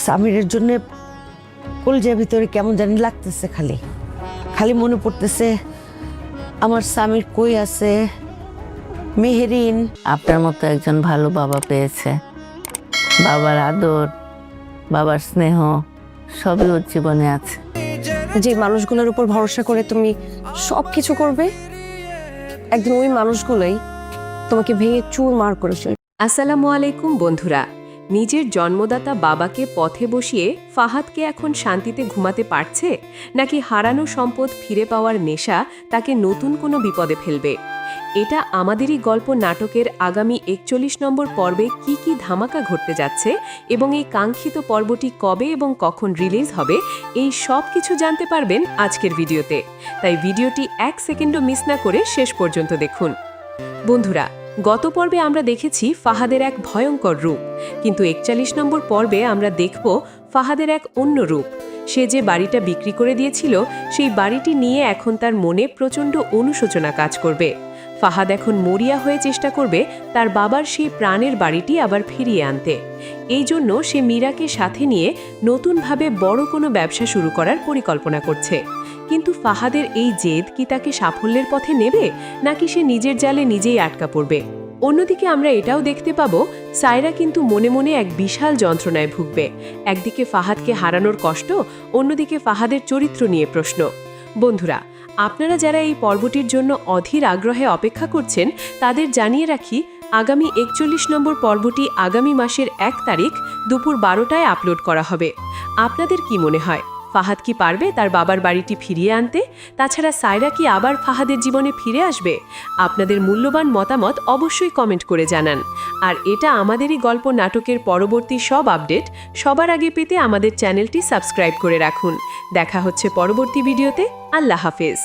সামিরের জন্য কলজার ভিতরে কেমন জানি লাগতেছে, খালি খালি মনে পড়তেছে আমার সামির কই আছে, মেহেরিন। আপনার মতো একজন ভালো বাবা পেয়েছে। বাবার আদর, বাবার স্নেহ সবই ওর জীবনে আছে। যে মানুষগুলোর উপর ভরসা করে তুমি সব কিছু করবে, একদিন ওই মানুষগুলোই তোমাকে ভেঙে চুরমার করে ফেলবে। আসসালামু আলাইকুম বন্ধুরা। নিজের জন্মদাতা বাবাকে পথে বসিয়ে ফাহাদকে এখন শান্তিতে ঘুমাতে পারছে, নাকি হারানো সম্পদ ফিরে পাওয়ার নেশা তাকে নতুন কোনো বিপদে ফেলবে? এটা আমাদেরই গল্প নাটকের আগামী ৪১ নম্বর পর্বে কি কি ধামাকা ঘটতে যাচ্ছে এবং এই কাঙ্ক্ষিত পর্বটি কবে এবং কখন রিলিজ হবে, এই সব কিছু জানতে পারবেন আজকের ভিডিওতে। তাই ভিডিওটি ১ সেকেন্ডও মিস না করে শেষ পর্যন্ত দেখুন। বন্ধুরা, গত পর্বে আমরা দেখেছি ফাহাদের এক ভয়ঙ্কর রূপ, কিন্তু ৪১ নম্বর পর্বে আমরা দেখব ফাহাদের এক অন্য রূপ। সে যে বাড়িটা বিক্রি করে দিয়েছিল, সেই বাড়িটি নিয়ে এখন তার মনে প্রচণ্ড অনুশোচনা কাজ করবে। ফাহাদ এখন মরিয়া হয়ে চেষ্টা করবে তার বাবার সেই প্রাণের বাড়িটি আবার ফিরিয়ে আনতে। এই জন্য সে মীরাকে সাথে নিয়ে নতুনভাবে বড় কোনো ব্যবসা শুরু করার পরিকল্পনা করছে। কিন্তু ফাহাদের এই জেদ কি তাকে সাফল্যের পথে নেবে, নাকি সে নিজের জালে নিজেই আটকা পড়বে? অন্যদিকে আমরা এটাও দেখতে পাবো সায়রা কিন্তু মনে মনে এক বিশাল যন্ত্রণায় ভুগবে। একদিকে ফাহাদকে হারানোর কষ্ট, অন্যদিকে ফাহাদের চরিত্র নিয়ে প্রশ্ন। বন্ধুরা, আপনারা যারা এই পর্বটির জন্য অধীর আগ্রহে অপেক্ষা করছেন, তাদের জানিয়ে রাখি আগামী ৪১ নম্বর পর্বটি আগামী মাসের ১ তারিখ দুপুর ১২টায় আপলোড করা হবে। আপনাদের কি মনে হয়, ফাহাদ কি পারবে তার বাবার বাড়িটি ফিরিয়ে আনতে? তাছাড়া সায়রা কি আবার ফাহাদের জীবনে ফিরে আসবে? আপনাদের মূল্যবান মতামত অবশ্যই কমেন্ট করে জানান। আর এটা আমাদেরই গল্প নাটকের পরবর্তী সব আপডেট সবার আগে পেতে আমাদের চ্যানেলটি সাবস্ক্রাইব করে রাখুন। দেখা হচ্ছে পরবর্তী ভিডিওতে। আল্লাহ হাফেজ।